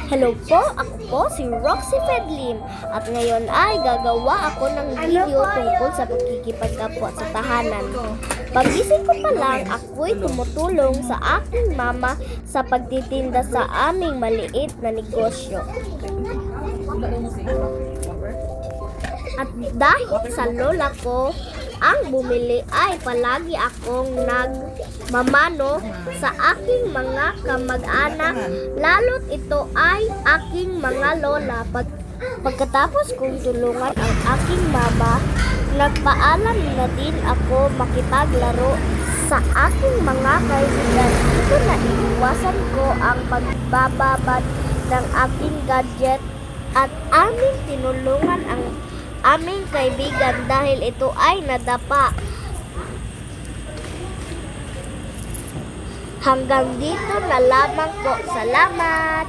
Hello po, ako po si Roxy Fedlim at ngayon ay gagawa ako ng video tungkol sa pagkikipagkapwa sa tahanan. Pagising ko pa lang, ako'y tumutulong sa aking mama sa pagtitinda sa aming maliit na negosyo. At dahil sa lola ko ang bumili ay palagi akong nagmamano sa aking mga kamag-anak, lalo't ito ay aking mga lola. Pagkatapos kong tulungan ang aking mama, nagpaalam na din ako makipaglaro sa aking mga kaibigan. Ito na iwasan ko ang pagbababad ng aking gadget at aming tinulungan ang aming kaibigan dahil ito ay nadapa. Hanggang dito na lamang po. Salamat!